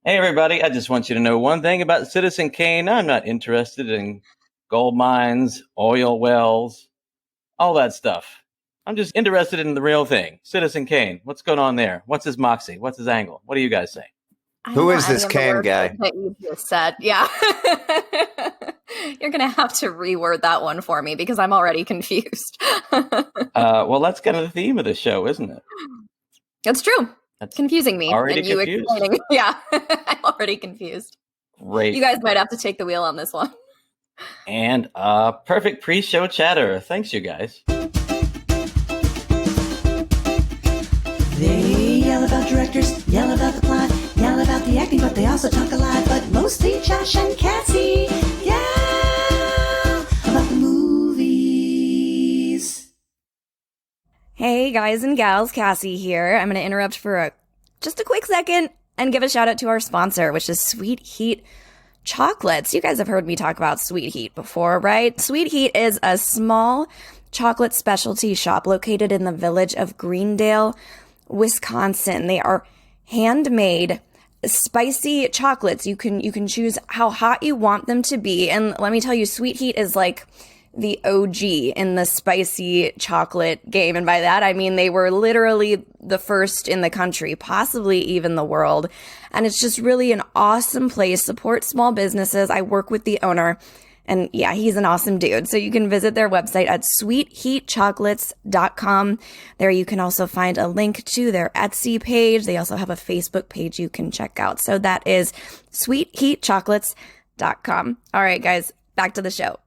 Hey, everybody. I just want you to know one thing about Citizen Kane. I'm not interested in gold mines, oil wells, all that stuff. I'm just interested in the real thing. Citizen Kane. What's going on there? What's his moxie? What's his angle? What do you guys say? I don't Who know is any this of the Kane words guy? that you just said. Yeah. You're going to have to reword that one for me because I'm already confused. Well, that's kind of the theme of the show, isn't it? It's true. That's Confusing me. already And you confused. explaining. Yeah. I'm already confused. Great. You guys might have to take the wheel on this one. And perfect pre-show chatter. Thanks, you guys. They yell about directors, yell about the plot, yell about the acting, but they also talk a lot. But mostly Josh and Cassie yell about the movies. Hey guys and gals, Cassie here. I'm going to interrupt for just a quick second and give a shout out to our sponsor, which is Sweet Heat Chocolates. You guys have heard me talk about Sweet Heat before, right? Sweet Heat is a small chocolate specialty shop located in the village of Greendale, Wisconsin. They are handmade spicy chocolates. You can choose how hot you want them to be. And let me tell you, Sweet Heat is like the OG in the spicy chocolate game. And by that, I mean they were literally the first in the country, possibly even the world. And it's just really an awesome place. Support small businesses. I work with the owner. And yeah, he's an awesome dude. So you can visit their website at sweetheatchocolates.com. There you can also find a link to their Etsy page. They also have a Facebook page you can check out. So that is sweetheatchocolates.com. All right, guys, back to the show.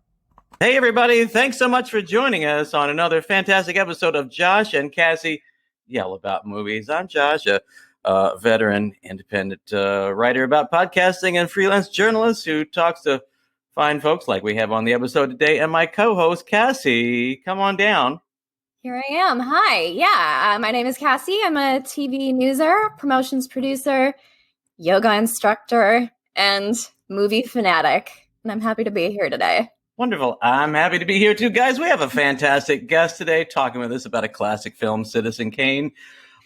Hey, everybody. Thanks so much for joining us on another fantastic episode of Josh and Cassie Yell About Movies. I'm Josh, a veteran independent writer about podcasting and freelance journalist who talks to fine folks like we have on the episode today. And my co-host, Cassie, come on down. Here I am. Hi. Yeah, my name is Cassie. I'm a TV newser, promotions producer, yoga instructor, and movie fanatic. And I'm happy to be here today. Wonderful. I'm happy to be here too. Guys, we have a fantastic guest today talking with us about a classic film, Citizen Kane.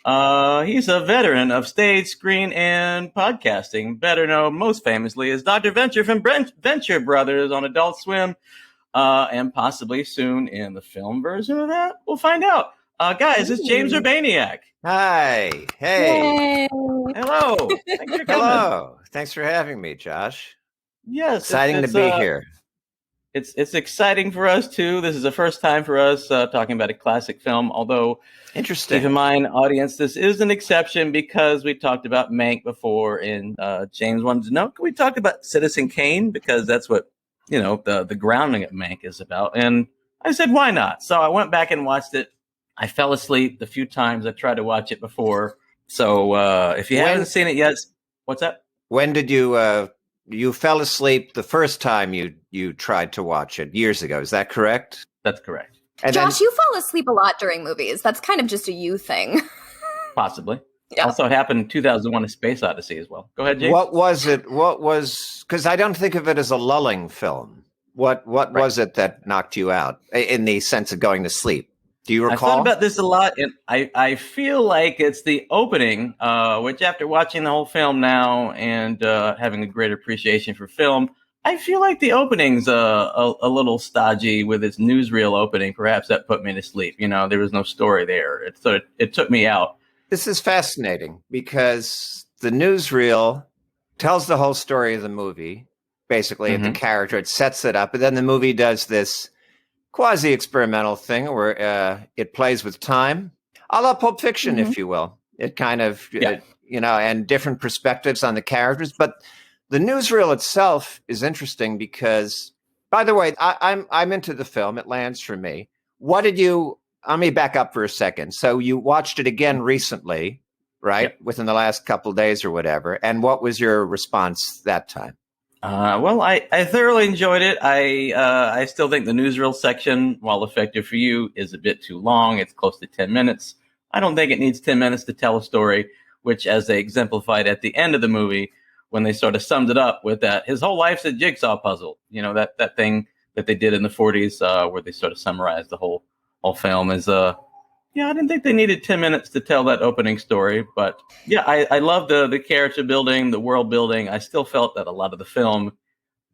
He's a veteran of stage, screen, and podcasting, better known most famously as Dr. Venture from Venture Brothers on Adult Swim, and possibly soon in the film version of that. We'll find out. Guys, it's James Urbaniak. Hi. Hey. Yay. Hello. Thanks for coming. Hello. Thanks for having me, Josh. Yes. Exciting to be here. It's exciting for us, too. This is the first time for us talking about a classic film, although Interesting. keep in mind, audience, this is an exception because we talked about Mank before, and James wanted to know, can we talk about Citizen Kane? Because that's what, the grounding of Mank is about. And I said, why not? So I went back and watched it. I fell asleep the few times I tried to watch it before. So if you haven't seen it yet, what's that? When did you fell asleep the first time you tried to watch it years ago? Is that correct? That's correct. And Josh, you fall asleep a lot during movies. That's kind of just a you thing. Possibly. Yeah. Also happened in 2001: A Space Odyssey as well. Go ahead, James. What was it? Because I don't think of it as a lulling film. What was it that knocked you out in the sense of going to sleep? Do you recall? I thought about this a lot, and I feel like it's the opening, which after watching the whole film now and having a greater appreciation for film, I feel like the opening's a little stodgy with its newsreel opening. Perhaps that put me to sleep. There was no story there. It took me out. This is fascinating because the newsreel tells the whole story of the movie, basically, the character. It sets it up, and then the movie does this quasi-experimental thing where it plays with time, a la Pulp Fiction, if you will. It kind of, and different perspectives on the characters. But the newsreel itself is interesting because, by the way, I'm into the film. It lands for me. Let me back up for a second. So you watched it again recently, right? Yep. Within the last couple of days or whatever. And what was your response that time? Well, I thoroughly enjoyed it. I still think the newsreel section, while effective for you, is a bit too long. It's close to 10 minutes. I don't think it needs 10 minutes to tell a story, which, as they exemplified at the end of the movie, when they sort of summed it up with that, his whole life's a jigsaw puzzle. That thing that they did in the 40s where they sort of summarized the whole film is Yeah, I didn't think they needed 10 minutes to tell that opening story, but yeah, I love the character building, the world building. I still felt that a lot of the film,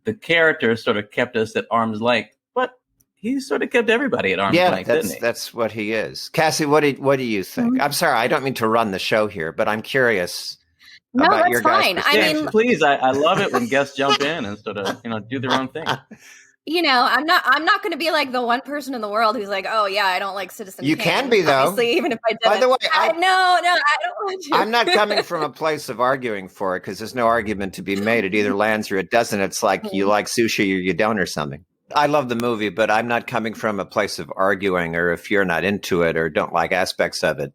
the characters sort of kept us at arm's length, but he sort of kept everybody at arm's length, didn't he? That's what he is. Cassie, what do you think? Mhm. I'm sorry, I don't mean to run the show here, but I'm curious No, about that's your guys' fine. I perspective. mean, Please, I love it when guests jump in and sort of, do their own thing. I'm not going to be like the one person in the world who's like, oh yeah, I don't like Citizen Kane. You can be, though. Obviously, even if I did. By the way, no, I don't want to. I'm not coming from a place of arguing for it because there's no argument to be made. It either lands or it doesn't. It's like you like sushi or you don't or something. I love the movie, but I'm not coming from a place of arguing or if you're not into it or don't like aspects of it.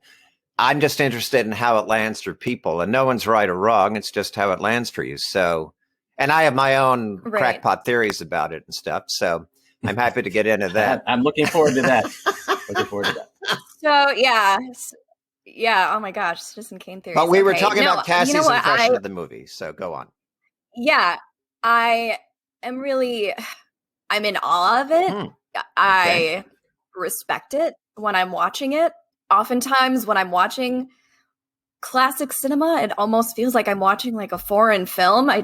I'm just interested in how it lands for people, and no one's right or wrong. It's just how it lands for you. So, and I have my own crackpot theories about it and stuff. So I'm happy to get into that. I'm looking forward to that. So yeah. Oh my gosh, Citizen Kane theories. But we were talking about Cassie's impression of the movie. So go on. Yeah, I'm in awe of it. I respect it when I'm watching it. Oftentimes when I'm watching classic cinema, it almost feels like I'm watching like a foreign film. I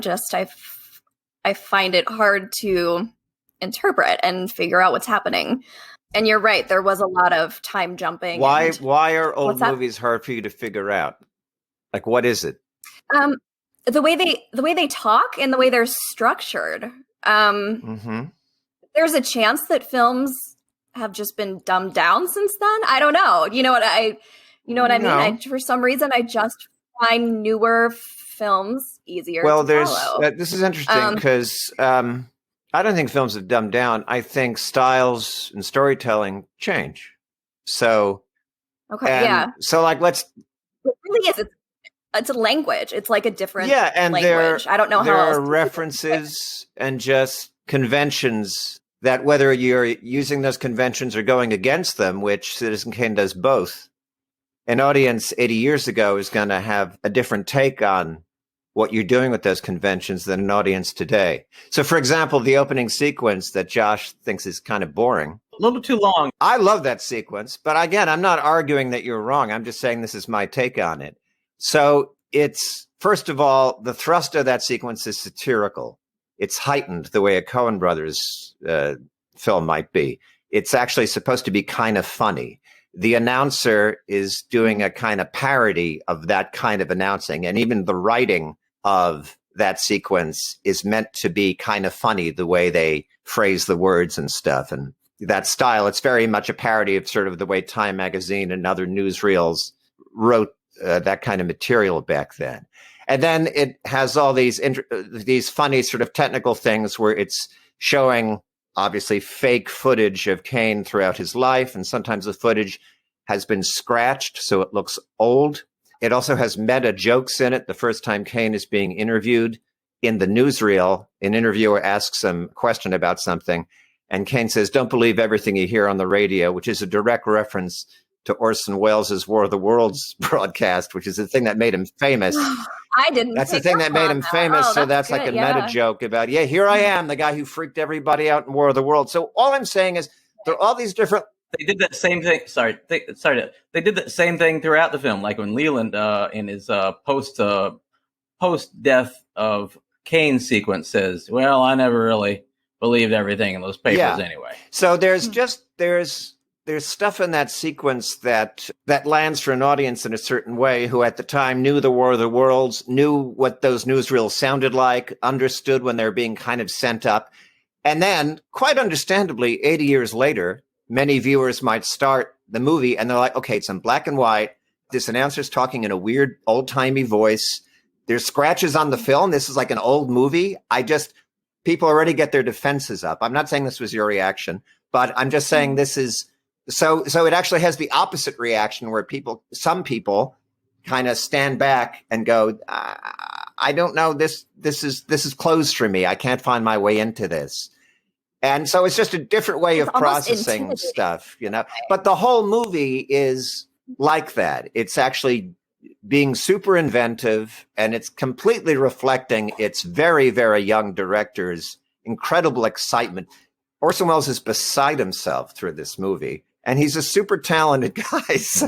find it hard to interpret and figure out what's happening. And you're right, there was a lot of time jumping. Why are old movies hard for you to figure out? Like, what is it? The way they talk and the way they're structured. There's a chance that films have just been dumbed down since then. I don't know. You know what I mean? For some reason, I just find newer films easier to follow. This is interesting because I don't think films have dumbed down. I think styles and storytelling change. So, So like, it really is. It's a language. It's like a different and language. I don't know how else. There are references and just conventions that whether you're using those conventions or going against them, which Citizen Kane does both, an audience 80 years ago is going to have a different take on what you're doing with those conventions than an audience today. So, for example, the opening sequence that Josh thinks is kind of boring. A little too long. I love that sequence. But again, I'm not arguing that you're wrong. I'm just saying this is my take on it. So it's, first of all, the thrust of that sequence is satirical. It's heightened the way a Coen Brothers film might be. It's actually supposed to be kind of funny. The announcer is doing a kind of parody of that kind of announcing. And even the writing of that sequence is meant to be kind of funny, the way they phrase the words and stuff. And that style, it's very much a parody of sort of the way Time Magazine and other newsreels wrote that kind of material back then. And then it has all these funny sort of technical things where it's showing obviously fake footage of Kane throughout his life. And sometimes the footage has been scratched, so it looks old. It also has meta jokes in it. The first time Kane is being interviewed in the newsreel, an interviewer asks him a question about something. And Kane says, "Don't believe everything you hear on the radio," which is a direct reference to Orson Welles' War of the Worlds broadcast, which is the thing that made him famous. I didn't. That's the thing that made him famous. Oh, so that's like a meta joke about, here I am, the guy who freaked everybody out in War of the Worlds. So all I'm saying is there are all these different. They did that same thing. They did that same thing throughout the film. Like when Leland, in his post death of Kane sequence, says, "Well, I never really believed everything in those papers anyway." So there's stuff in that sequence that lands for an audience in a certain way who at the time knew the War of the Worlds, knew what those newsreels sounded like, understood when they're being kind of sent up. And then, quite understandably, 80 years later, many viewers might start the movie and they're like, okay, it's in black and white. This announcer's talking in a weird old-timey voice. There's scratches on the film. This is like an old movie. People already get their defenses up. I'm not saying this was your reaction, but I'm just saying this is, so it actually has the opposite reaction where some people kind of stand back and go, I don't know, this is closed for me. I can't find my way into this. And so it's just a different way of processing stuff, But the whole movie is like that. It's actually being super inventive, and it's completely reflecting its very, very young director's incredible excitement. Orson Welles is beside himself through this movie. And he's a super talented guy. So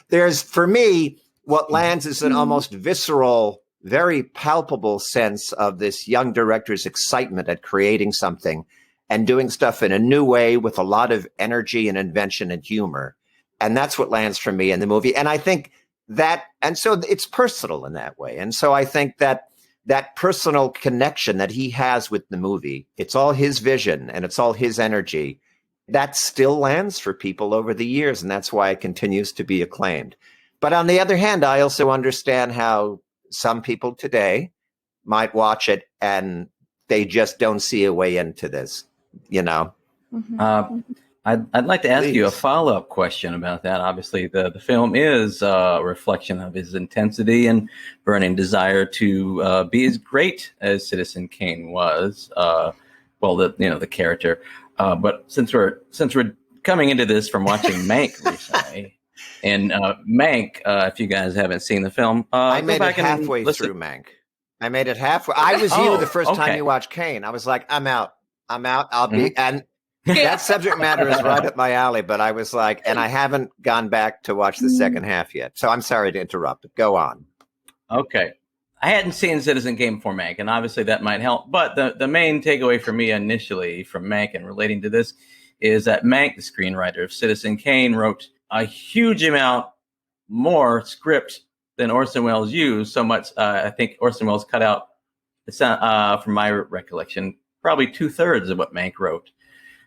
there's, for me, what lands is an almost visceral, very palpable sense of this young director's excitement at creating something and doing stuff in a new way with a lot of energy and invention and humor. And that's what lands for me in the movie. And I think that, and so it's personal in that way. And so I think that that personal connection that he has with the movie, it's all his vision and it's all his energy. That still lands for people over the years. And that's why it continues to be acclaimed. But on the other hand, I also understand how some people today might watch it and they just don't see a way into this, you know? I'd like to ask you a follow-up question about that. Obviously, the film is a reflection of his intensity and burning desire to be as great as Citizen Kane was. The character. But since we're coming into this from watching Mank recently, and Mank, if you guys haven't seen the film, I made it halfway through Mank. I made it halfway. I was you the first time you watched Kane. I was like, I'm out. I'll be and. That subject matter is right up my alley, but I was like, and I haven't gone back to watch the second half yet. So I'm sorry to interrupt, but go on. Okay. I hadn't seen Citizen Kane before Mank, and obviously that might help. But the main takeaway for me initially from Mank and relating to this is that Mank, the screenwriter of Citizen Kane, wrote a huge amount more script than Orson Welles used. So much, I think Orson Welles cut out, from my recollection, probably 2/3 of what Mank wrote,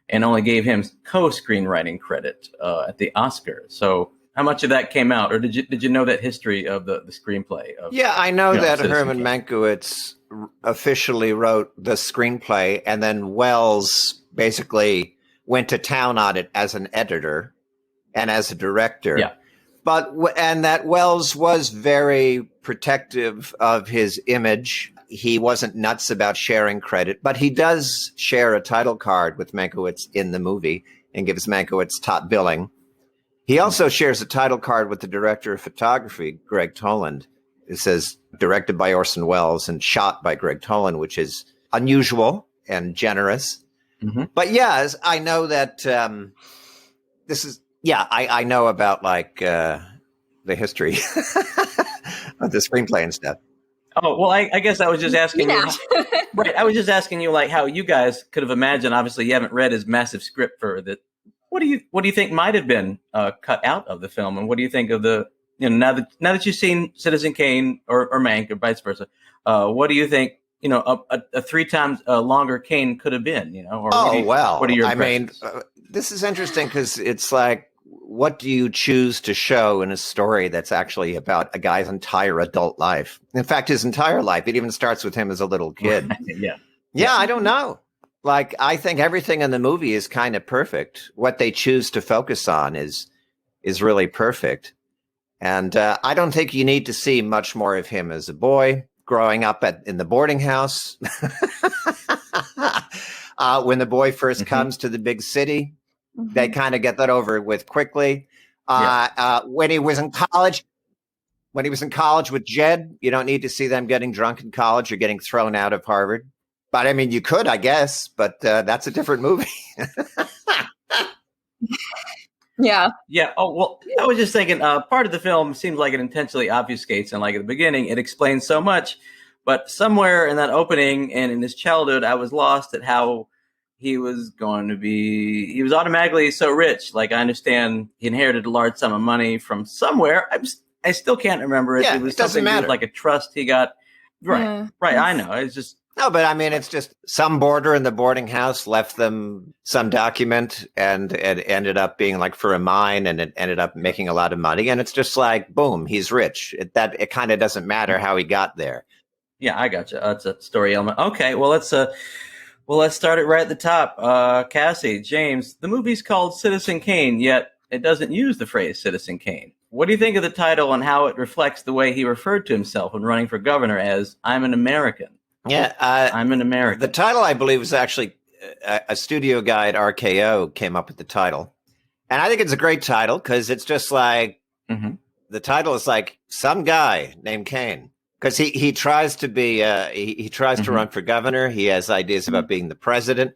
and only gave him co-screenwriting credit at the Oscars. So how much of that came out? Or did you know that history of the screenplay? Yeah, I know that Citizen Herman Kane. Mankiewicz officially wrote the screenplay, and then Wells basically went to town on it as an editor and as a director. Yeah. And that Wells was very protective of his image. He wasn't nuts about sharing credit, but he does share a title card with Mankiewicz in the movie and gives Mankiewicz top billing. He also shares a title card with the director of photography, Greg Toland. It says directed by Orson Welles and shot by Greg Toland, which is unusual and generous. Mm-hmm. But yeah, I know that I know about the history of the screenplay and stuff. Oh, well, I guess I was just asking Yeah. you. Right. I was just asking you how you guys could have imagined. Obviously, you haven't read his massive script for that. What do you think might have been cut out of the film? And what do you think of now that you've seen Citizen Kane or Mank or vice versa? What do you think, a 3 times longer Kane could have been, or what are your impressions? I mean, this is interesting because it's like, what do you choose to show in a story that's actually about a guy's entire adult life? In fact, his entire life. It even starts with him as a little kid. Yeah, I don't know. I think everything in the movie is kind of perfect. What they choose to focus on is really perfect. And I don't think you need to see much more of him as a boy growing up in the boarding house. When the boy first comes to the big city, they kind of get that over with quickly. When he was in college, with Jed, you don't need to see them getting drunk in college or getting thrown out of Harvard. But I mean, you could, I guess, but that's a different movie. Yeah. Yeah. Oh, well, I was just thinking part of the film seems like it intentionally obfuscates. And at the beginning, it explains so much. But somewhere in that opening and in his childhood, I was lost at how he was automatically so rich. I understand he inherited a large sum of money from somewhere. I still can't remember it. Yeah, it was it doesn't something matter. Like a trust he got. Right. Yeah. Right. I know. It's just. No, but I mean, it's just some boarder in the boarding house left them some document and it ended up being for a mine and it ended up making a lot of money. And it's just boom, he's rich. It kind of doesn't matter how he got there. Yeah, I gotcha. That's a story element. Okay. Well, let's start it right at the top. Cassie, James, the movie's called Citizen Kane, yet it doesn't use the phrase Citizen Kane. What do you think of the title and how it reflects the way he referred to himself when running for governor as I'm an American? Yeah, I'm an American. The title, I believe, was actually a studio guy at RKO came up with the title. And I think it's a great title because it's just the title is some guy named Kane. Because he tries to be, he tries to run for governor. He has ideas about being the president.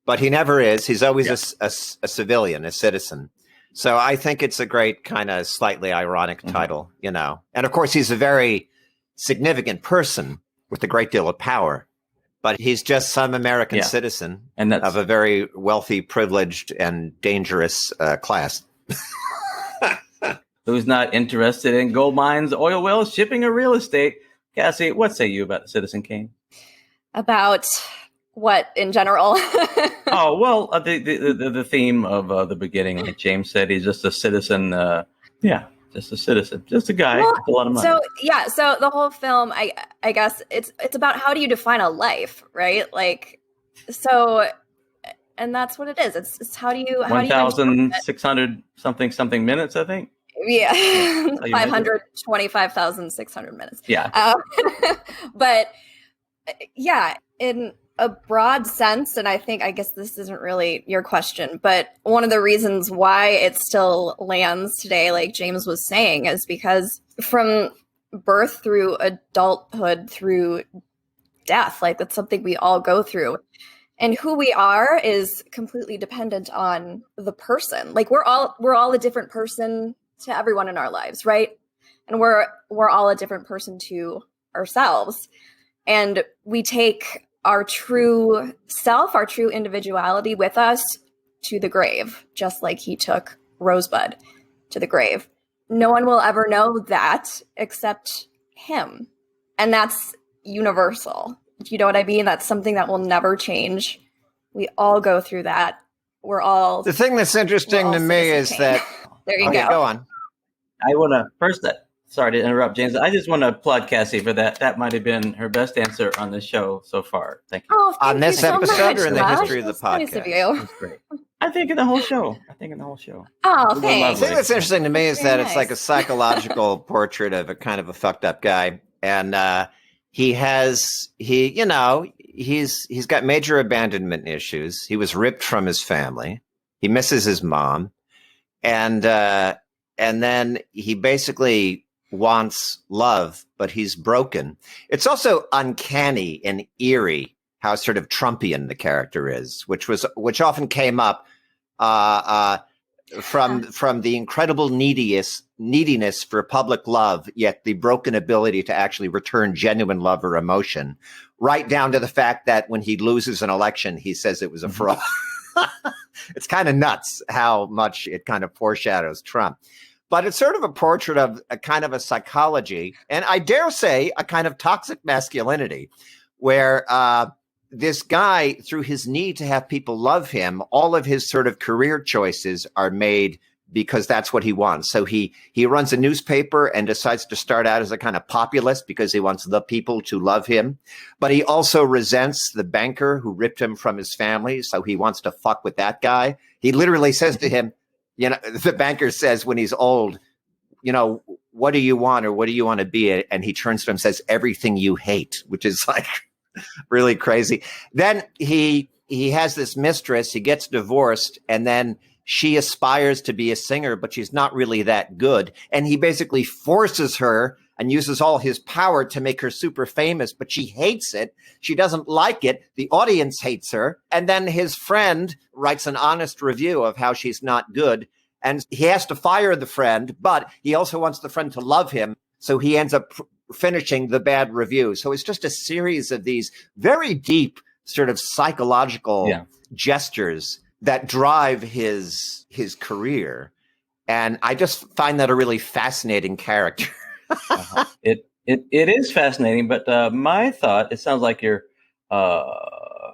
but he never is. He's always a civilian, a citizen. So I think it's a great kind of slightly ironic title, you know. And of course, he's a very significant person with a great deal of power, but he's just some American citizen and that's, of a very wealthy, privileged, and dangerous class. who's not interested in gold mines, oil wells, shipping, or real estate. Cassie, what say you about Citizen Kane? About what in general? Oh, well, the theme of the beginning, like James said, he's just a citizen. Just a citizen, just a guy with a lot of money. So the whole film, I guess it's about how do you define a life, right? Like, so, and that's what it is. It's how do you 1,600 something minutes, I think. Yeah, 525,600 minutes. Yeah, but yeah, in a broad sense, and I guess this isn't really your question, but one of the reasons why it still lands today, like James was saying, is because from birth through adulthood through death, like that's something we all go through. And who we are is completely dependent on the person. Like we're all a different person to everyone in our lives, right? And we're all a different person to ourselves. And we take our true self, our true individuality with us to the grave, just like he took Rosebud to the grave. No one will ever know that except him. And that's universal. Do you know what I mean? That's something that will never change. We all go through that. We're all... The thing that's interesting to me is that... There you go. Go on. I want to first... Sorry to interrupt, James. I just want to applaud Cassie for that. That might have been her best answer on the show so far. Thank you. Oh, on this episode much, or in the history of the That's podcast? nice of you. That's great. I think in the whole show. Oh, thanks. The thing that's interesting to me is Very that it's like a psychological portrait of a kind of a fucked up guy. And he's got major abandonment issues. He was ripped from his family. He misses his mom. And then he basically wants love, but he's broken. It's also uncanny and eerie how sort of Trumpian the character is, which often came up from the incredible neediness for public love, yet the broken ability to actually return genuine love or emotion, right down to the fact that when he loses an election, he says it was a fraud. It's kind of nuts how much it kind of foreshadows Trump. But it's sort of a portrait of a kind of a psychology, and I dare say a kind of toxic masculinity, where this guy, through his need to have people love him, all of his sort of career choices are made because that's what he wants. So he runs a newspaper and decides to start out as a kind of populist because he wants the people to love him. But he also resents the banker who ripped him from his family, so he wants to fuck with that guy. He literally says to him, you know, the banker says when he's old, you know, what do you want or what do you want to be? And he turns to him and says, everything you hate, which is like really crazy. Then he has this mistress, he gets divorced, and then she aspires to be a singer, but she's not really that good. And he basically forces her and uses all his power to make her super famous, but she hates it. She doesn't like it. The audience hates her. And then his friend writes an honest review of how she's not good. And he has to fire the friend, but he also wants the friend to love him. So he ends up finishing the bad review. So it's just a series of these very deep sort of psychological gestures that drive his career. And I just find that a really fascinating character. It is fascinating, but my thought, it sounds like you're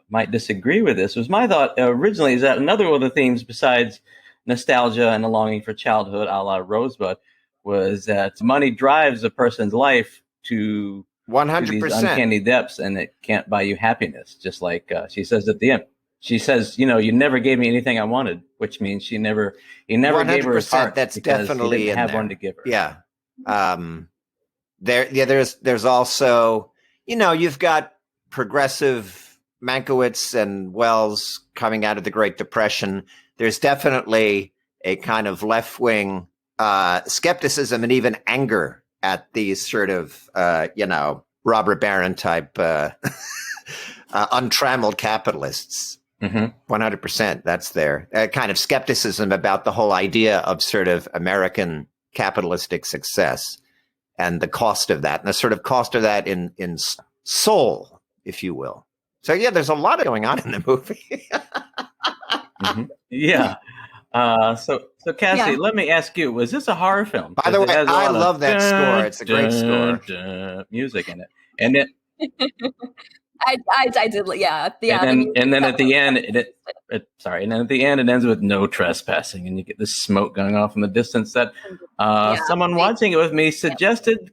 might disagree with this, was my thought originally is that another one of the themes besides nostalgia and a longing for childhood a la Rosebud was that money drives a person's life to 100%. these uncanny depths, and it can't buy you happiness. Just like she says at the end, she says, "You know, you never gave me anything I wanted," which means he never gave her his heart. That's because definitely he didn't in have there. one to give her. Yeah. There's also, you know, you've got progressive Mankiewicz and Wells coming out of the Great Depression. There's definitely a kind of left-wing skepticism and even anger at these sort of, Robert Barron type untrammeled capitalists. 100%. That's there. Kind of skepticism about the whole idea of sort of American capitalistic success and the cost of that, and the sort of cost of that in soul, if you will. So yeah, there's a lot going on in the movie. Yeah. So Cassie, let me ask you: was this a horror film? By the way, I love that score. It's a great score. Music in it, and then I did, yeah. And then at the end, it ends with no trespassing, and you get this smoke going off in the distance that someone watching it with me suggested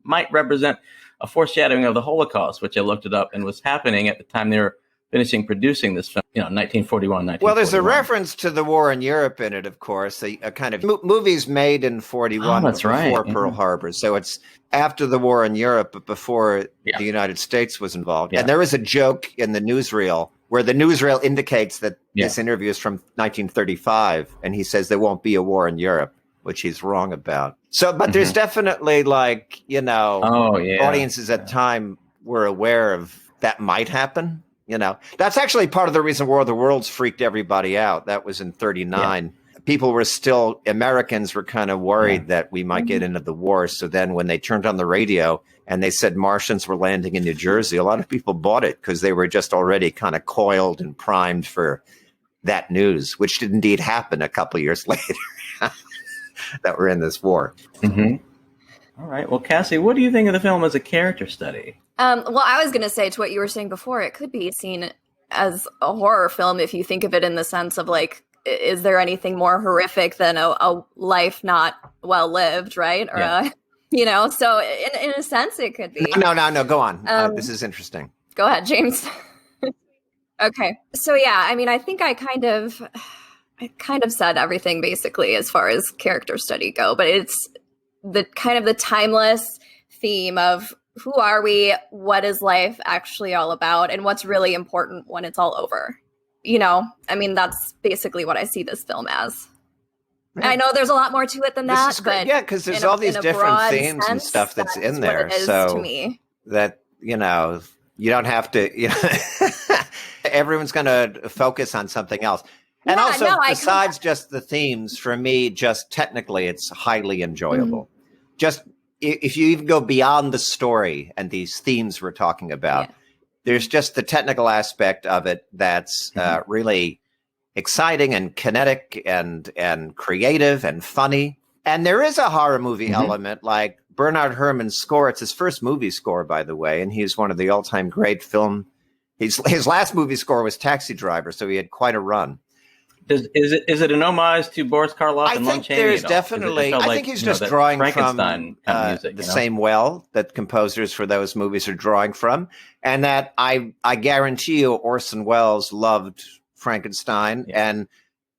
might represent a foreshadowing of the Holocaust, which I looked it up and was happening at the time they were finishing producing this film, 1941. Well, there's a reference to the war in Europe in it, of course. A kind of movies made in 41 before Pearl Harbor. So it's after the war in Europe, but before the United States was involved. Yeah. And there is a joke in the newsreel where the newsreel indicates that this interview is from 1935, and he says there won't be a war in Europe, which he's wrong about. So, but there's definitely audiences at the time were aware of that might happen. That's actually part of the reason War of the Worlds freaked everybody out. That was in 1939. Yeah. Americans were kind of worried that we might get into the war. So then when they turned on the radio and they said Martians were landing in New Jersey, a lot of people bought it because they were just already kind of coiled and primed for that news, which did indeed happen a couple of years later that we're in this war. All right. Well, Cassie, what do you think of the film as a character study? Well, I was going to say, to what you were saying before, it could be seen as a horror film if you think of it in the sense of is there anything more horrific than a life not well lived, right? Or so in a sense it could be. No, go on. This is interesting. Go ahead, James. Okay. So yeah, I mean, I think I kind of said everything basically as far as character study go, but it's the kind of the timeless theme of who are we? What is life actually all about? And what's really important when it's all over? I mean, that's basically what I see this film as. Yeah. I know there's a lot more to it than that, but because there's all these different themes and stuff that's in there. So to me, that, you don't have to, everyone's going to focus on something else. And besides just the themes, for me, just technically, it's highly enjoyable. Just if you even go beyond the story and these themes we're talking about, there's just the technical aspect of it that's really exciting and kinetic and creative and funny. And there is a horror movie element, like Bernard Herrmann's score. It's his first movie score, by the way, and he's one of the all-time great film. His last movie score was Taxi Driver, so he had quite a run. Is it an homage to Boris Karloff and Lon Chaney? There's definitely. I think he's just drawing from kind of music, the same well that composers for those movies are drawing from, and that I guarantee you Orson Welles loved Frankenstein, and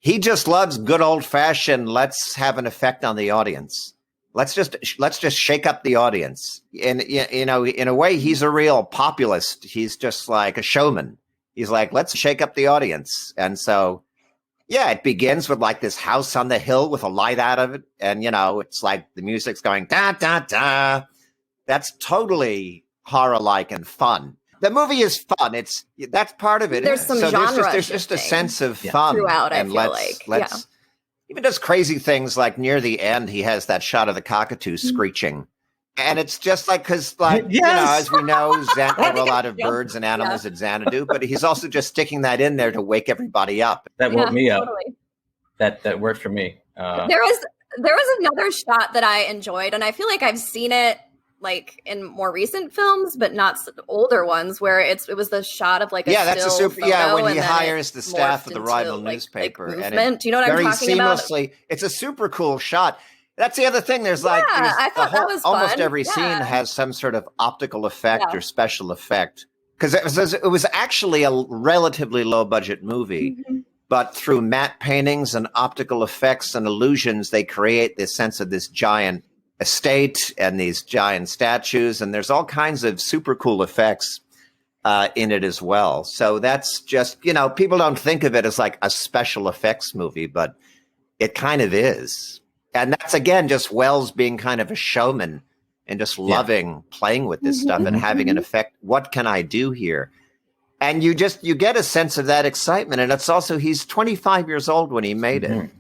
he just loves good old fashioned. Let's have an effect on the audience. Let's just shake up the audience. And in a way, he's a real populist. He's just like a showman. He's like, let's shake up the audience, and so. Yeah, it begins with like this house on the hill with a light out of it. And, it's like the music's going da, da, da. That's totally horror-like and fun. The movie is fun. That's part of it. There's some genre. There's just a sense of fun. Throughout, and let's even does crazy things like near the end, he has that shot of the cockatoo screeching. And it's just like, because as we know, there are a lot of birds and animals at Xanadu, but he's also just sticking that in there to wake everybody up. That woke me up. That worked for me. There was another shot that I enjoyed, and I feel like I've seen it like in more recent films, but not older ones, where it was the shot of like a that's a super photo, when he hires the staff of the rival newspaper, and do you know what I'm talking seamlessly, about? It's a super cool shot. That's the other thing. There's I thought that was almost fun. every scene has some sort of optical effect or special effect, because it was actually a relatively low budget movie, but through matte paintings and optical effects and illusions, they create this sense of this giant estate and these giant statues, and there's all kinds of super cool effects in it as well. So that's just, people don't think of it as like a special effects movie, but it kind of is. And that's, again, just Welles being kind of a showman and just loving playing with this stuff and having an effect. What can I do here? And you get a sense of that excitement. And it's also, he's 25 years old when he made it.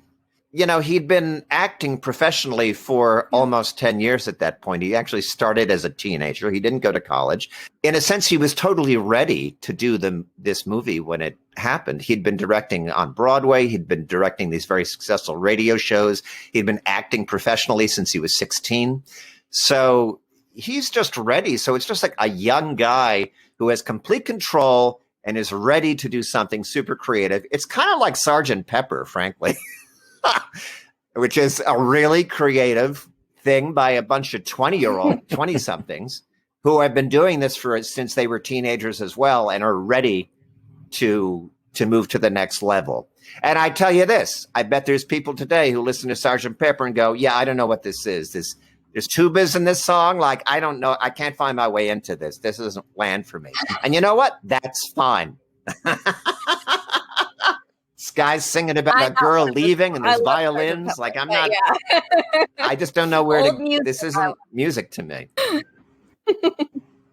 You know, he'd been acting professionally for almost 10 years at that point. He actually started as a teenager. He didn't go to college. In a sense, he was totally ready to do this movie when it happened. He'd been directing on Broadway. He'd been directing these very successful radio shows. He'd been acting professionally since he was 16. So he's just ready. So it's just like a young guy who has complete control and is ready to do something super creative. It's kind of like Sergeant Pepper, frankly. Which is a really creative thing by a bunch of 20-somethings who have been doing this since they were teenagers as well and are ready to move to the next level. And I tell you this, I bet there's people today who listen to Sergeant Pepper and go, yeah, I don't know what this is. There's tubas in this song. Like, I don't know. I can't find my way into this. This doesn't land for me. And you know what? That's fine. This guy's singing about a girl leaving and there's violins. Like, I'm not, I just don't know where this isn't music to me.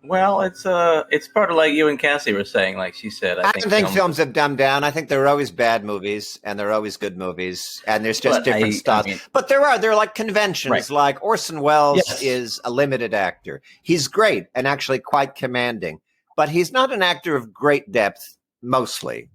Well, it's part of, like you and Cassie were saying, like she said. I don't think films have dumbed down. I think there are always bad movies and there are always good movies and there's just different styles. But there are like conventions, right. Like Orson Welles is a limited actor. He's great and actually quite commanding, but he's not an actor of great depth mostly.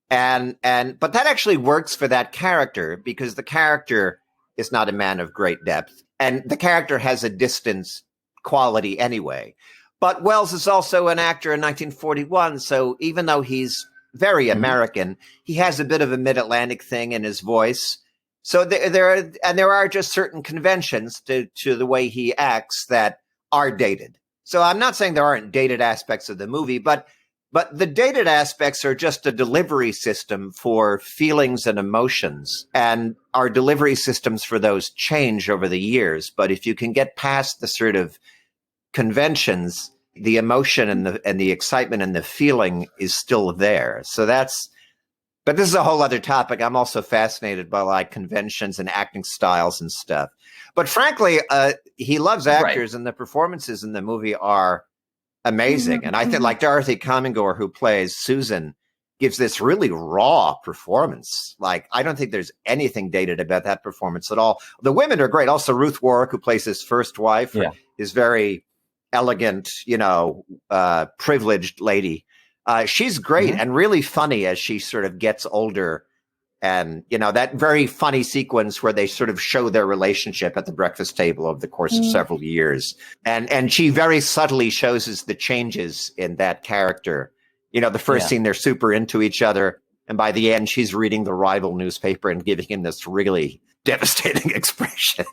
But that actually works for that character because the character is not a man of great depth and the character has a distance quality anyway. But Welles is also an actor in 1941. So even though he's very American, he has a bit of a mid-Atlantic thing in his voice. So there are just certain conventions to the way he acts that are dated. So I'm not saying there aren't dated aspects of the movie, but the dated aspects are just a delivery system for feelings and emotions, and our delivery systems for those change over the years. But if you can get past the sort of conventions, the emotion and the excitement and the feeling is still there. But this is a whole other topic. I'm also fascinated by like conventions and acting styles and stuff. But frankly, he loves actors, and the performances in the movie are amazing. And I think like Dorothy Comingore, who plays Susan, gives this really raw performance. Like, I don't think there's anything dated about that performance at all. The women are great. Also, Ruth Warwick, who plays his first wife, is very elegant, privileged lady. She's great and really funny as she sort of gets older. And, that very funny sequence where they sort of show their relationship at the breakfast table over the course of several years. And she very subtly shows us the changes in that character. The first scene, they're super into each other. And by the end, she's reading the rival newspaper and giving him this really devastating expression.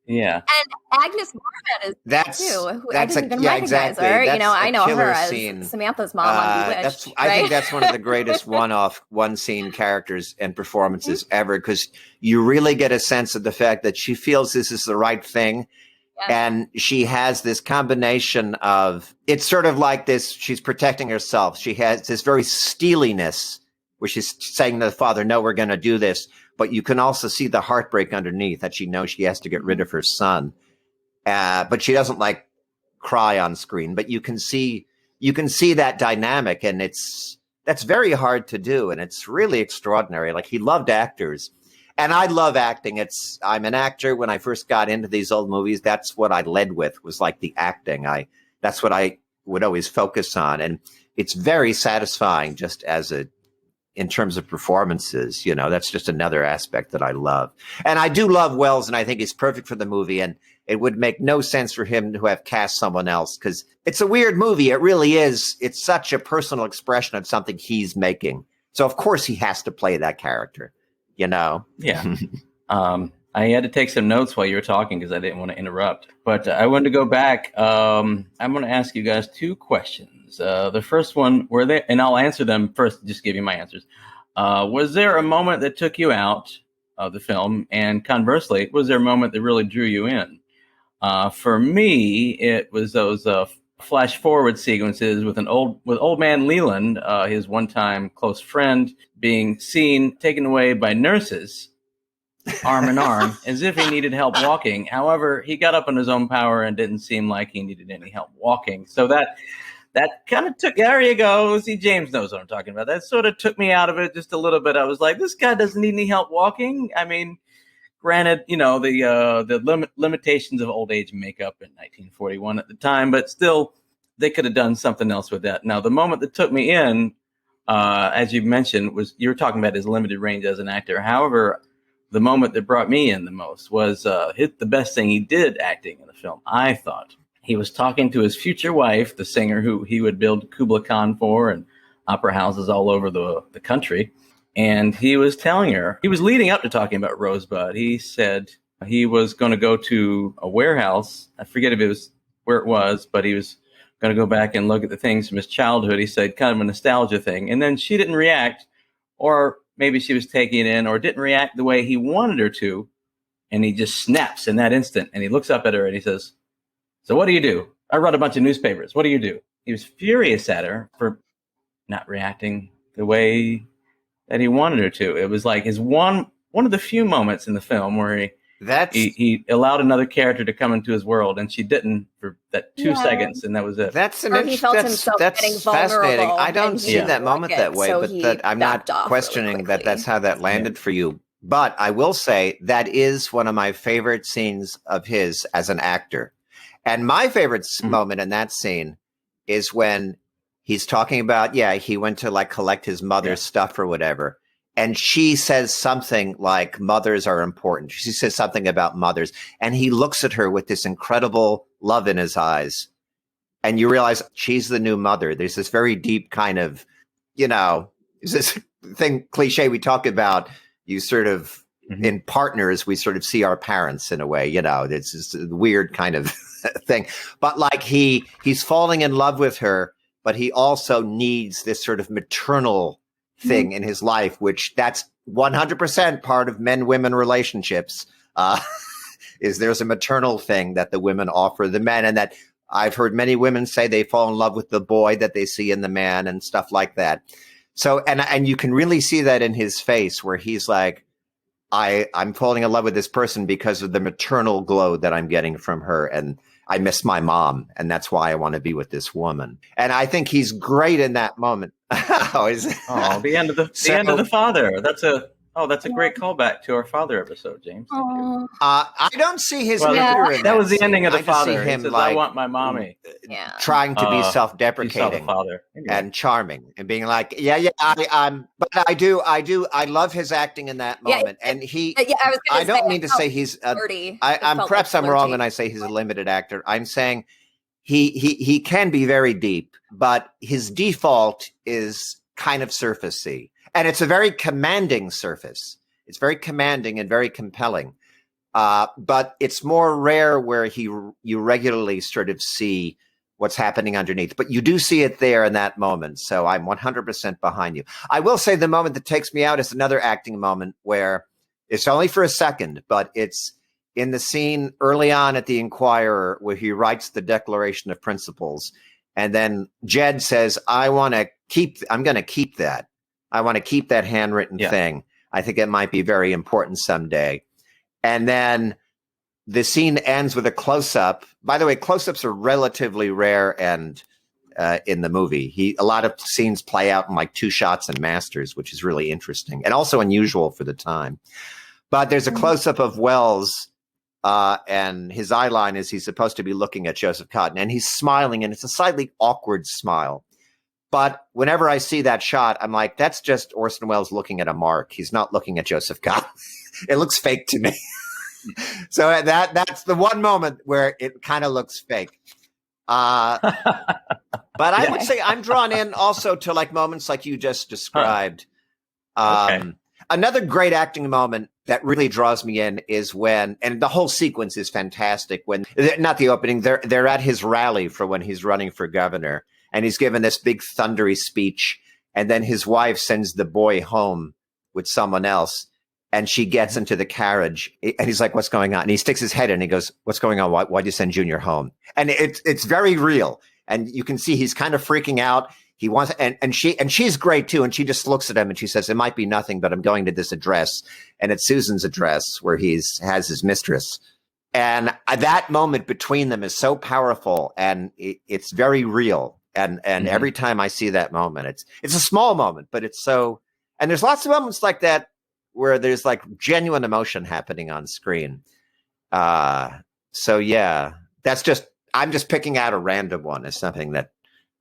And Agnes Moorehead is too. Who I didn't even recognize her. I know her as Samantha's mom on Bewitched. I think that's one of the greatest one-scene characters and performances ever, because you really get a sense of the fact that she feels this is the right thing. And she has this combination of, it's sort of like this, she's protecting herself. She has this very steeliness where she's saying to the father, no, we're going to do this. But you can also see the heartbreak underneath, that she knows she has to get rid of her son. But she doesn't like cry on screen, but you can see that dynamic, and that's very hard to do. And it's really extraordinary. Like, he loved actors. And I love acting. I'm an actor. When I first got into these old movies, that's what I led with, was like the acting. That's what I would always focus on. And it's very satisfying just in terms of performances. That's just another aspect that I love. And I do love Welles, and I think he's perfect for the movie. And it would make no sense for him to have cast someone else, because it's a weird movie. It really is. It's such a personal expression of something he's making. So of course he has to play that character. Yeah. I had to take some notes while you were talking because I didn't want to interrupt. But I wanted to go back. I'm going to ask you guys two questions. The first one, and I'll answer them first, just give you my answers. Was there a moment that took you out of the film? And conversely, was there a moment that really drew you in? For me, it was those flash forward sequences with old man Leland, his one-time close friend, being seen taken away by nurses, arm in arm, as if he needed help walking. However, he got up on his own power and didn't seem like he needed any help walking. So that kind of took, there you go. See, James knows what I'm talking about. That sort of took me out of it just a little bit. I was like, this guy doesn't need any help walking. I mean, granted, the limitations of old age makeup in 1941 at the time, but still, they could have done something else with that. Now, the moment that took me in, as you mentioned, was you were talking about his limited range as an actor. However, the moment that brought me in the most was the best thing he did acting in the film, I thought. He was talking to his future wife, the singer who he would build Kubla Khan for and opera houses all over the country. And he was telling her, he was leading up to talking about Rosebud. He said he was going to go to a warehouse. I forget if it was where it was, but he was going to go back and look at the things from his childhood. He said kind of a nostalgia thing. And then she didn't react, or maybe she was taking it in or didn't react the way he wanted her to. And he just snaps in that instant. And he looks up at her and he says, so what do you do? I read a bunch of newspapers. What do you do? He was furious at her for not reacting the way that he wanted her to. It was like his one of the few moments in the film where he allowed another character to come into his world, and she didn't for that 2 seconds, and that was it. That's he felt himself getting fascinating. vulnerable, I don't see that moment that way, so but I'm not questioning really that that's how that landed for you. But I will say that is one of my favorite scenes of his as an actor. And my favorite moment in that scene is when he's talking about, he went to like collect his mother's stuff or whatever. And she says something like, mothers are important. She says something about mothers. And he looks at her with this incredible love in his eyes. And you realize she's the new mother. There's this very deep kind of, this thing cliche we talk about, you sort of, in partners, we sort of see our parents in a way, it's this weird kind of thing. But like he's falling in love with her, but he also needs this sort of maternal thing in his life, which that's 100% part of men-women relationships, is there's a maternal thing that the women offer the men. And that I've heard many women say they fall in love with the boy that they see in the man and stuff like that. So, and you can really see that in his face where he's like, I'm falling in love with this person because of the maternal glow that I'm getting from her. And I miss my mom. And that's why I want to be with this woman. And I think he's great in that moment. The end of the father. That's a great callback to our father episode, James. I don't see his mother in that was the scene. ending of the father. He says, I want my mommy. Trying to be self-deprecating and charming and being like, but I love his acting in that moment. And I don't mean to say he's perhaps I'm wrong when I say he's a limited actor. I'm saying he can be very deep, but his default is kind of surfacey. And it's a very commanding surface. It's very commanding and very compelling. But it's more rare where you regularly sort of see what's happening underneath. But you do see it there in that moment. So I'm 100% behind you. I will say the moment that takes me out is another acting moment where it's only for a second, but it's in the scene early on at the Inquirer where he writes the Declaration of Principles. And then Jed says, I'm going to keep that. I want to keep that handwritten thing. I think it might be very important someday. And then the scene ends with a close-up. By the way, close-ups are relatively rare and in the movie. A lot of scenes play out in like 2 shots and masters, which is really interesting and also unusual for the time. But there's a close-up of Welles, and his eye line is he's supposed to be looking at Joseph Cotten, and he's smiling, and it's a slightly awkward smile. But whenever I see that shot, I'm like, that's just Orson Welles looking at a mark. He's not looking at Joseph Cotten. It looks fake to me. So that's the one moment where it kind of looks fake. But I would say I'm drawn in also to like moments like you just described. Another great acting moment that really draws me in is when, and the whole sequence is fantastic, when, not the opening, they're at his rally for when he's running for governor. And he's given this big thundery speech. And then his wife sends the boy home with someone else. And she gets into the carriage. And he's like, what's going on? And he sticks his head in and he goes, what's going on? Why'd you send Junior home? And it's very real. And you can see he's kind of freaking out. He wants, and she's great too. And she just looks at him and she says, it might be nothing, but I'm going to this address. And it's Susan's address where has his mistress. And that moment between them is so powerful and it's very real. And every time I see that moment, it's a small moment, but it's so. And there's lots of moments like that where there's like genuine emotion happening on screen. So yeah, I'm just picking out a random one as something that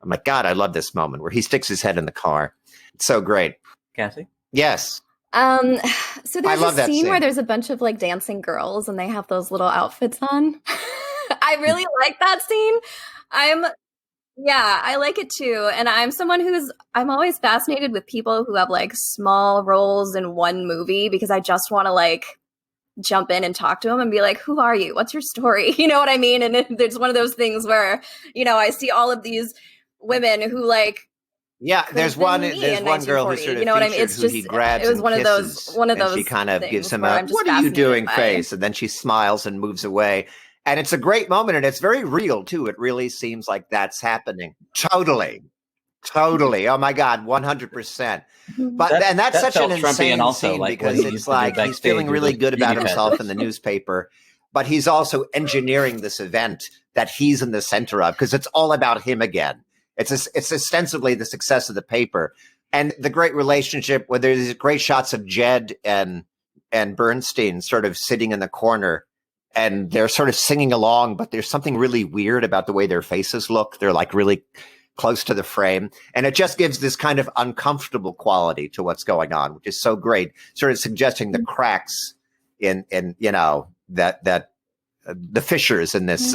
I'm like, God, I love this moment where he sticks his head in the car. It's so great. Cassie? Yes. So there's a scene where there's a bunch of like dancing girls and they have those little outfits on. I really like that scene. I like it too. And I'm always fascinated with people who have like small roles in one movie because I just want to like jump in and talk to them and be like, who are you? What's your story? You know what I mean? And it's one of those things where, I see all of these women who like, yeah, there's one girl who sort of featured who he grabs and kisses, and she kind of gives him a "What are you doing?" face, and then she smiles and moves away. And it's a great moment, and it's very real too. It really seems like that's happening. Totally. Oh my God, 100%. But that's such an insane scene because it's like he's feeling really good about himself in the newspaper, but he's also engineering this event that he's in the center of because it's all about him again. It's ostensibly the success of the paper and the great relationship where there's these great shots of Jed and Bernstein sort of sitting in the corner and they're sort of singing along, but there's something really weird about the way their faces look. They're like really close to the frame. And it just gives this kind of uncomfortable quality to what's going on, which is so great, sort of suggesting the cracks in that the fissures in this,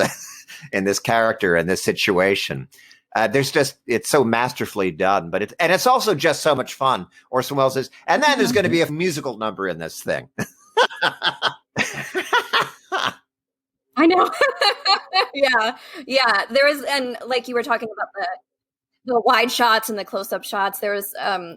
in this character and this situation. It's so masterfully done, but it's also just so much fun. Orson Welles says, and then there's going to be a musical number in this thing. I know. Yeah. There is, and like you were talking about the wide shots and the close-up shots, there was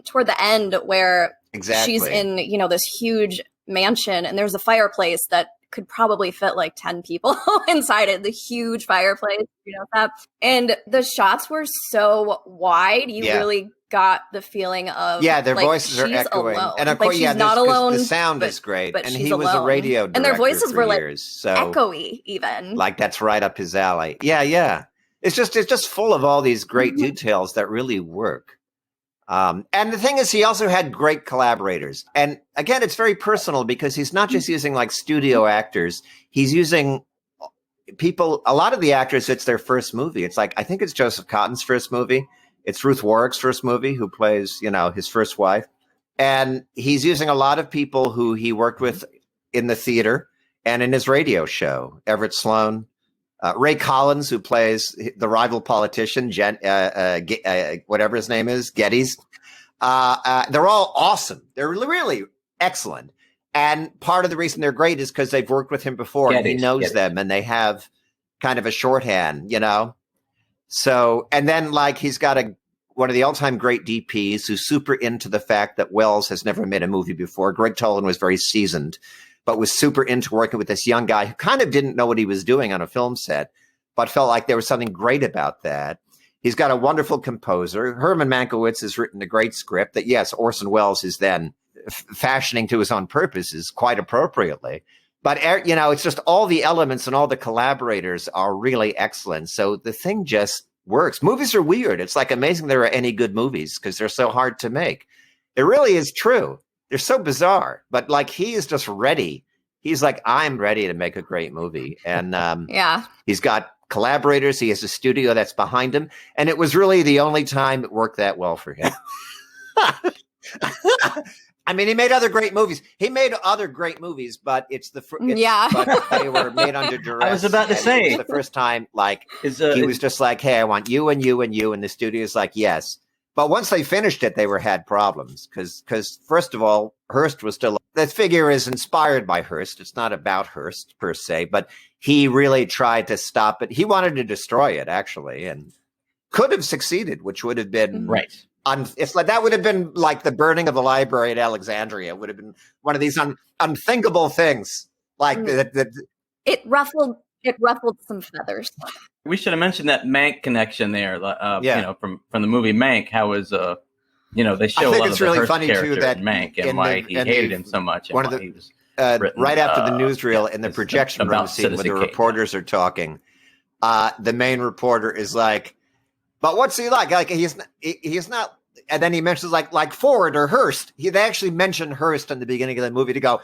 toward the end where she's in, this huge mansion and there's a fireplace that could probably fit like 10 people inside it, the huge fireplace, that. And the shots were so wide, you really got the feeling of their like, voices are echoing. Alone. And of course, she's not alone. The sound is great. But and he was a radio director and their voices were years, so echoey even. Like that's right up his alley. Yeah. It's just full of all these great details that really work. And the thing is, he also had great collaborators. And again, it's very personal because he's not just using like studio actors. He's using people, a lot of the actors, it's their first movie. It's like, I think it's Joseph Cotton's first movie. It's Ruth Warwick's first movie, who plays, his first wife. And he's using a lot of people who he worked with in the theater and in his radio show. Everett Sloan, Ray Collins, who plays the rival politician, whatever his name is, Geddes. They're all awesome. They're really excellent. And part of the reason they're great is because they've worked with him before. And he knows them and they have kind of a shorthand, So, and then like he's got one of the all-time great DPs who's super into the fact that Welles has never made a movie before. Greg Tolan was very seasoned, but was super into working with this young guy who kind of didn't know what he was doing on a film set, but felt like there was something great about that. He's got a wonderful composer. Herman Mankiewicz has written a great script that, yes, Orson Welles is then fashioning to his own purposes quite appropriately. But, it's just all the elements and all the collaborators are really excellent. So the thing just works. Movies are weird. It's like amazing there are any good movies because they're so hard to make. It really is true. They're so bizarre. But like he is just ready. He's like, I'm ready to make a great movie. And he's got collaborators. He has a studio that's behind him. And it was really the only time it worked that well for him. I mean, he made other great movies. But but they were made under duress. I was about to say. It was the first time, he was just like, hey, I want you and you and you. And the studio's like, yes. But once they finished it, had problems. Because first of all, Hearst was still, that figure is inspired by Hearst. It's not about Hearst per se, but he really tried to stop it. He wanted to destroy it, actually, and could have succeeded, which would have been right. It's like that would have been like the burning of the library at Alexandria. It would have been one of these unthinkable things. Like it ruffled some feathers. We should have mentioned that Mank connection there. From the movie Mank. How was they show a lot of the really funny too that Mank and why he hated him so much. One of the right after the newsreel in the projection room scene where the reporters are talking, the main reporter is like, But what's he like? Like he's not. And then he mentions like Ford or Hearst. They actually mention Hearst in the beginning of the movie to go.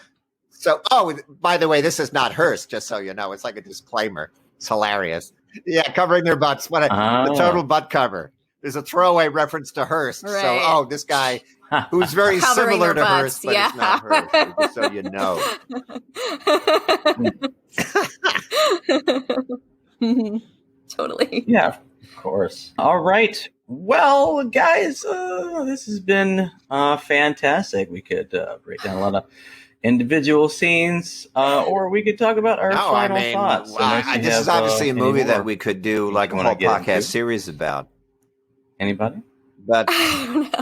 So, by the way, this is not Hearst. Just so you know, it's like a disclaimer. It's hilarious. Yeah, covering their butts. The total butt cover. There's a throwaway reference to Hearst. Right. So, this guy who's very Covering similar their to butts, Hearst, but it's not Hearst. Just so you know. Totally. Yeah, of course. All right. Well, guys, this has been fantastic. We could break down a lot of individual scenes, or we could talk about our final thoughts. This is obviously a movie that we could do like a whole podcast series about. Anybody? But I don't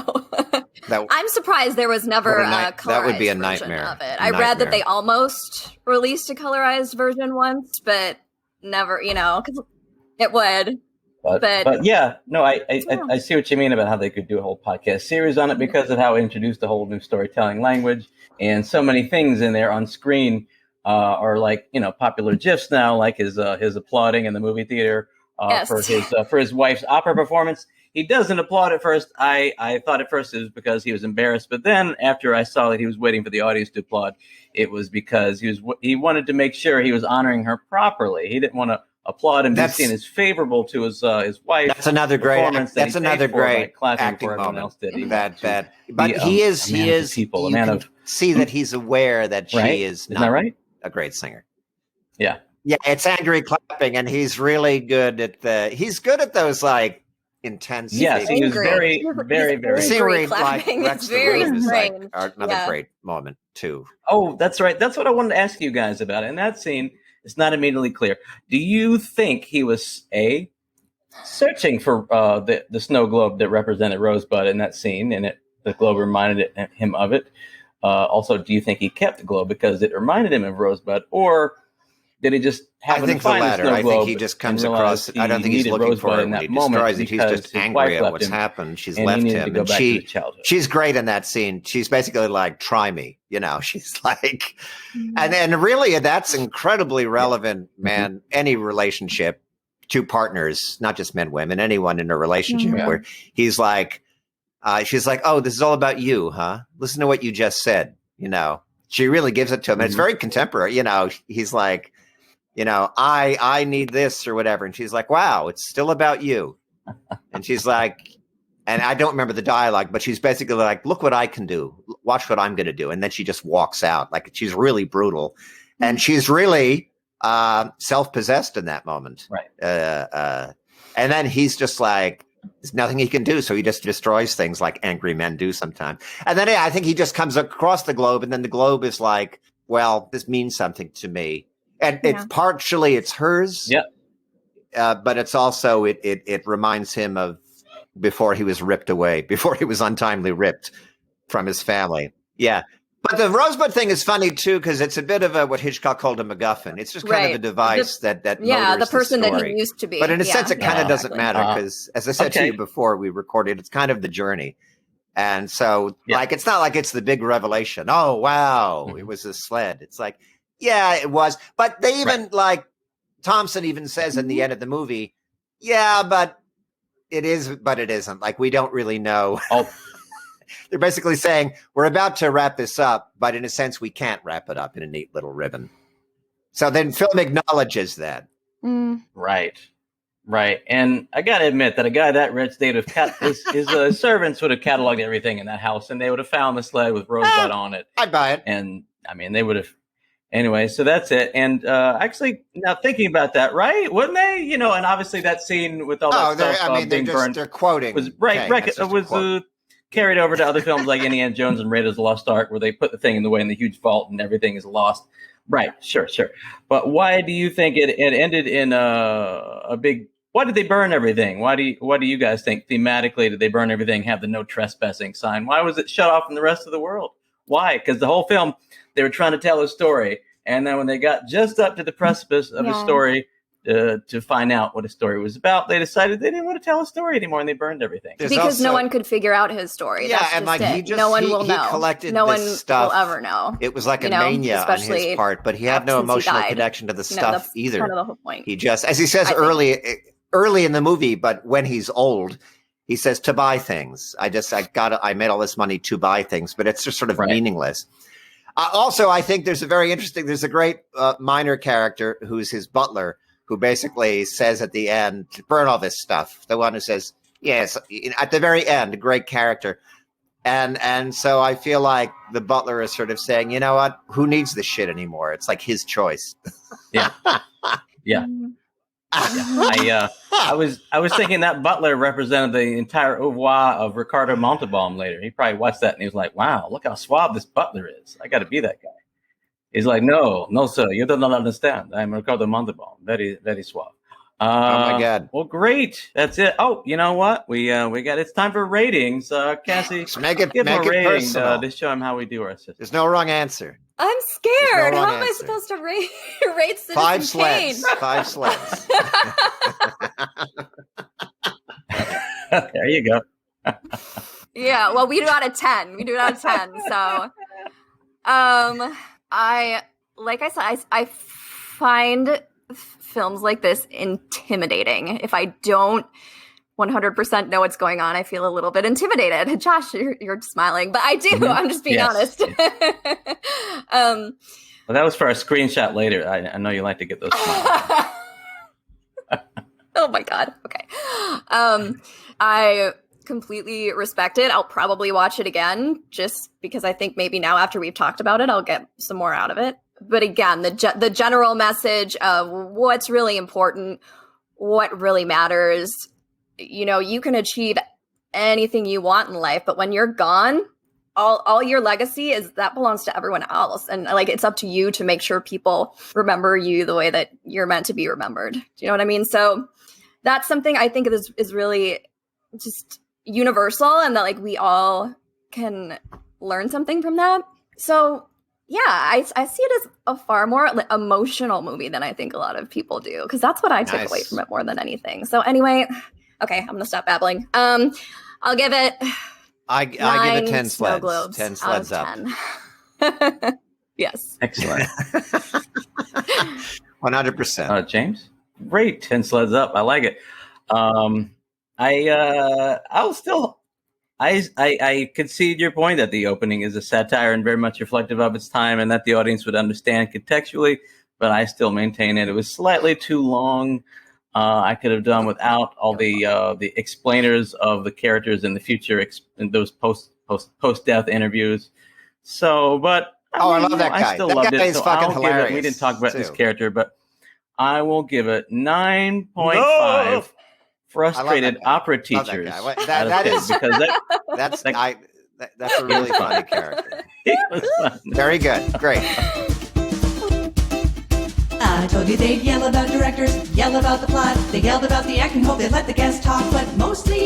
know. I'm surprised there was never a colorized that would be a version nightmare. of it. I read that they almost released a colorized version once, but never, because it would. But yeah, no, I see what you mean about how they could do a whole podcast series on it because of how it introduced a whole new storytelling language and so many things in there on screen are like popular gifs now, like his applauding in the movie theater for his wife's opera performance. He doesn't applaud at first. I thought at first it was because he was embarrassed, but then after I saw that he was waiting for the audience to applaud, it was because he wanted to make sure he was honoring her properly. He didn't want to applaud and be seen as favorable to his wife. That's another great acting moment. But he is people. You can see that he's aware that she is not a great singer. Yeah. Yeah, it's angry clapping, and he's really good at he's good at those like intense. Yes, he was very, very, very angry clapping. It's very strange. Another great moment too. Oh, that's right. That's what I wanted to ask you guys about. In that scene, it's not immediately clear. Do you think he was searching for the snow globe that represented Rosebud in that scene, and the globe reminded him of it? Also, do you think he kept the globe because it reminded him of Rosebud, or did he just happen to find the snow globe? I think he just comes across it. I don't think he's looking for it when he destroys it. He's just angry at what's happened. She's left him. And she's great in that scene. She's basically like, try me. She's like, and really that's incredibly relevant, man. Any relationship, two partners, not just men, women, anyone in a relationship where he's like, she's like, oh, this is all about you, huh? Listen to what you just said. She really gives it to him. And it's very contemporary. He's like, I need this or whatever. And she's like, wow, it's still about you. And she's like, and I don't remember the dialogue, but she's basically like, look what I can do. Watch what I'm going to do. And then she just walks out. Like she's really brutal. And she's really self-possessed in that moment. Right. And then he's just like, there's nothing he can do. So he just destroys things like angry men do sometimes. And then I think he just comes across the globe. And then the globe is like, well, this means something to me. And it's partially it's hers. Yeah. But it's also it reminds him of before he was ripped away, before he was untimely ripped from his family. Yeah. But the Rosebud thing is funny too, because it's a bit of what Hitchcock called a MacGuffin. It's just kind of a device that motors the person the story. that he used to be. But in a sense, it kind of doesn't matter because, as I said to you before we recorded, it's kind of the journey. And so, like, it's not like it's the big revelation. Oh, wow, it was a sled. It's like, yeah, it was. But they even, like, Thompson even says in the end of the movie, yeah, but it is, but it isn't. Like, we don't really know. Oh. They're basically saying, we're about to wrap this up, but in a sense, we can't wrap it up in a neat little ribbon. So then film acknowledges that. Right. Right. And I got to admit that a guy that rich, his servants would have cataloged everything in that house, and they would have found the sled with Rosebud on it. I'd buy it. And, I mean, they would have. Anyway, so that's it. And actually, now thinking about that, right? Wouldn't they? You know, and obviously that scene with all that stuff being burned. They're quoting. Was carried over to other films like Indiana Jones and Raiders of the Lost Ark, where they put the thing in the way in the huge vault and everything is lost. Right, sure. But why do you think it ended in a big? Why did they burn everything? What do you guys think thematically? Did they burn everything? Have the no trespassing sign? Why was it shut off from the rest of the world? Why? Because the whole film they were trying to tell a story, and then when they got just up to the precipice of a story. To find out what a story was about, they decided they didn't want to tell a story anymore, and they burned everything. Because no one could figure out his story. Yeah, that's and no one will know. No one will ever know. It was like a mania on his part, but he had no emotional connection to the stuff either. Kind of the whole point. He just, as he says early early in the movie, but when he's old, he says to buy things. I made all this money to buy things, but it's just sort of meaningless. Also, I think there's a great minor character who's his butler, who basically says at the end, burn all this stuff. The one who says, yes, at the very end, a great character. And so I feel like the butler is sort of saying, you know what, who needs this shit anymore? It's like his choice. Yeah. Yeah. I was thinking that butler represented the entire oeuvre of Ricardo Montalban later. He probably watched that and he was like, wow, look how suave this butler is. I got to be that guy. He's like, no, sir, you do not understand. I'm Ricardo Montalban. Very, very suave. Oh my God. Well, great. That's it. Oh, you know what? It's time for ratings. Cassie, so make it rating personal. to show him how we do our system. The's no wrong answer. I'm scared. No How am I answer. supposed to rate Citizen 5 Kane? sleds. 5 sleds. There you go. Yeah, well, we do out of 10. So, I find films like this intimidating. If I don't 100% know what's going on, I feel a little bit intimidated. Josh, you're smiling, but I do. Mm-hmm. I'm just being honest. Well, that was for a screenshot later. I know you like to get those smiles. Oh my God. Okay. I completely respect it. I'll probably watch it again just because I think maybe now after we've talked about it, I'll get some more out of it. But again, the general message of what's really important, what really matters, you can achieve anything you want in life, but when you're gone, all your legacy that belongs to everyone else. And like, it's up to you to make sure people remember you the way that you're meant to be remembered. Do you know what I mean? So that's something I think is really just universal, and that like we all can learn something from that. So yeah, I see it as a far more emotional movie than I think a lot of people do, because that's what I took away from it more than anything. So anyway, okay, I'm gonna stop babbling. I'll give it. I give it 10 sleds. Globes 10 sleds up. 10. Yes. Excellent. 100%. James, great. 10 sleds up. I like it. I concede your point that the opening is a satire and very much reflective of its time, and that the audience would understand contextually, but I still maintain it was slightly too long. I could have done without all the explainers of the characters in the future in those post-death interviews. So, but I love that guy. I still that loved guy it. is So fucking I'll hilarious. give it. We didn't talk about too. this character, but I will give it 9.5 frustrated opera teachers. That is because that's a really funny character. Very good. Great. I told you they'd yell about directors, yell about the plot. They yelled about the acting, hope they let the guests talk, but mostly